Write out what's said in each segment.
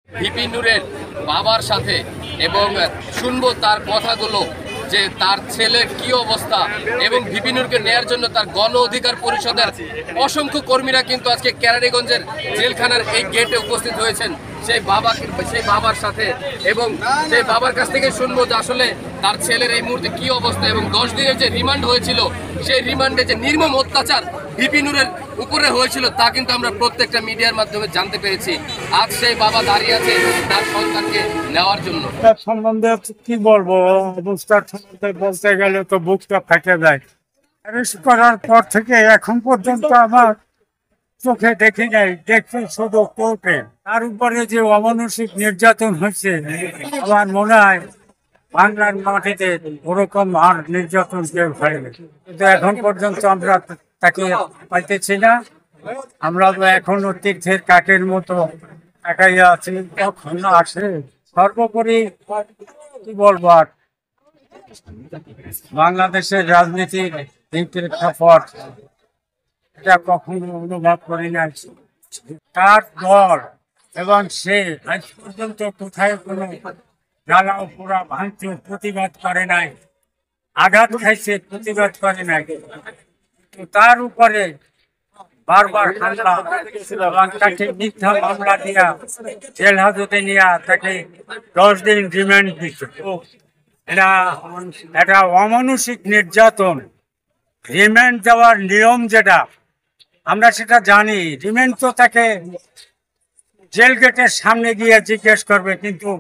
VP নূরের বাবার সাথে এবং শুনবো তার কথাগুলো যে তার ছেলের কি অবস্থা এবং ভিপি নূরকে নেয়ার জন্য তার গণ অধিকার পরিষদের অসংখ্য কর্মীরা কিন্তু আজকে কেরানীগঞ্জের জেলখানার এই গেটে উপস্থিত হয়েছেন সেই বাবার সাথে এবং সেই বাবার কাছ থেকে শুনবো যে আসলে তার ছেলের এই মুহূর্তে কি অবস্থা এবং 10 দিনের যে রিমান্ড হয়েছিল সেই রিমান্ডে যে নির্মম অত্যাচার ভিপি নূরের উপরে হয়েছিল তা কিন্তু আমরা প্রত্যেকটা মিডিয়ার মাধ্যমে জানতে পেরেছি। আজ সেই বাবা দাঁড়িয়ে আছে তার সন্তানকে নেওয়ার জন্য। তার সম্বন্ধে কি বলবো, অবস্থার সম্বন্ধে বলতে গেলে তো বুকটা ফেটে যায়। অ্যারেস্ট করার পর থেকে এখন পর্যন্ত আমার চোখে দেখি নাই, দেখছি শুধু কোর্টে। তার উপরে যে অমানসিক নির্যাতন হয়েছে আমার মনে হয় বাংলার মাটিতে ওরকম আর নির্যাতন কেউ হয়নি, কিন্তু এখন পর্যন্ত আমরা তাকে পাইতেছি না। আমরা তো এখনো তীর্থের কাকের মতো একাইয়া আছি, কখন আসে। সর্বোপরি কি বলবো, আর বাংলাদেশের রাজনীতির এই প্রেক্ষাপট এটা কখনো অনুভব করি না। তার দল এবং সে আজ পর্যন্ত কোথায় কোনো জ্বালাও পোড়া ভাঙচুর প্রতিবাদ করে নাই, আঘাত খাইছে প্রতিবাদ করে নাই, তার উপরে বারবার হামলা এবং তাকে মিথ্যা মামলা দিয়া জেল হাজতে নিয়ে তাকে 10 দিন রিমান্ড দিচ্ছে। এটা অমানসিক নির্যাতন। রিমান্ড দেওয়ার নিয়ম যেটা আমরা সেটা জানি। রিমান্ড তো তাকে জেল গেটের সামনে গিয়ে জিজ্ঞেস করবে, কিন্তু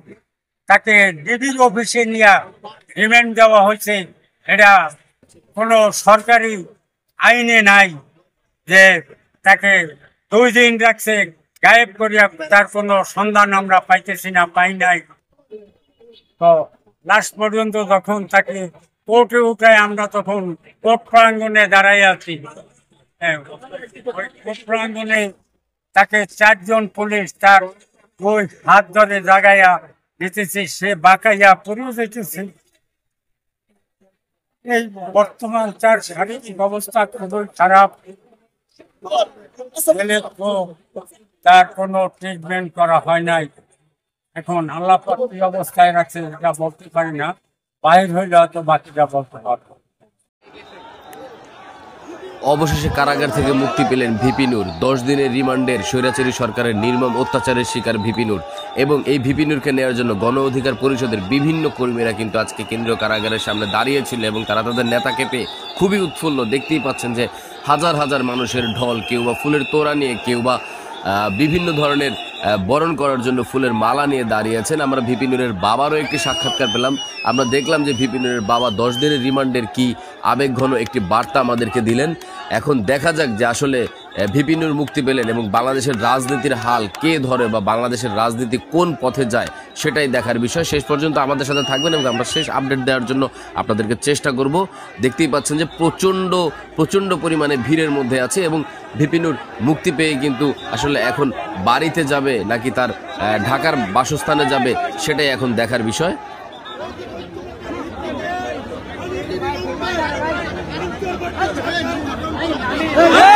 তাকে ডিবির অফিসে নিয়ে রিমান্ড দেওয়া হয়েছে। এটা কোনো সরকারি আইনে নাই যে তাকে 2 দিন রাখছে গায়েব করিয়া, তার কোনো সন্ধান আমরা পাইতেছি না, পাই নাই। তো লাস্ট পর্যন্ত যখন তাকে কোর্টে উঠায় আমরা তখন কোর্ট প্রাঙ্গনে দাঁড়াই আছি। কোর্ট প্রাঙ্গনে তাকে 4 জন পুলিশ তার ওই হাত ধরে জাগাইয়া দিতেছে, সে বাঁকাইয়া পড়ে যেতেছে। এই বর্তমান তার শারীরিক অবস্থা খুবই খারাপ। তার কোনো ট্রিটমেন্ট করা হয় নাই। এখন আল্লাহ পাক কি অবস্থায় রাখছে এটা বলতে পারি না, বাইর হইলে হয়তো বাকিটা বলতে পারবো। অবশেষে কারাগার থেকে মুক্তি পেলেন ভিপি নূর। 10 দিনের রিমান্ডের স্বৈরাচারী সরকারের নির্মম অত্যাচারের শিকার ভিপি নূর এবং এই ভিপি নূরকে নেওয়ার জন্য গণ অধিকার পরিষদের বিভিন্ন কর্মীরা কিন্তু আজকে কেন্দ্রীয় কারাগারের সামনে দাঁড়িয়েছিল এবং তারা তাদের নেতাকে পেয়ে খুবই উৎফুল্ল। দেখতেই পাচ্ছেন যে হাজার হাজার মানুষের ঢল, কেউ বা ফুলের তোড়া নিয়ে, কেউ বা বিভিন্ন ধরনের বরণ করার জন্য ফুলের মালা নিয়ে দাঁড়িয়ে আছেন। আমরা ভিপি নূরের বাবারও একটি সাক্ষাৎকার পেলাম। আমরা দেখলাম যে ভিপি নূরের বাবা 10 দিনের রিমান্ডের কি আবেগঘন একটি বার্তা আমাদেরকে দিলেন। এখন দেখা যাক যে আসলে ভিপি নূর মুক্তি পেলেন এবং বাংলাদেশের রাজনীতির হাল কে ধরে বা বাংলাদেশের রাজনীতি কোন পথে যায় সেটাই দেখার বিষয়। শেষ পর্যন্ত আমাদের সাথে থাকবেন এবং আমরা শেষ আপডেট দেওয়ার জন্য আপনাদেরকে চেষ্টা করব। দেখতেই পাচ্ছেন যে প্রচণ্ড পরিমাণে ভিড়ের মধ্যে আছে এবং ভিপি নূর মুক্তি পেয়ে কিন্তু আসলে এখন বাড়িতে যাবে নাকি তার ঢাকার বাসস্থানে যাবে সেটাই এখন দেখার বিষয়। Hey!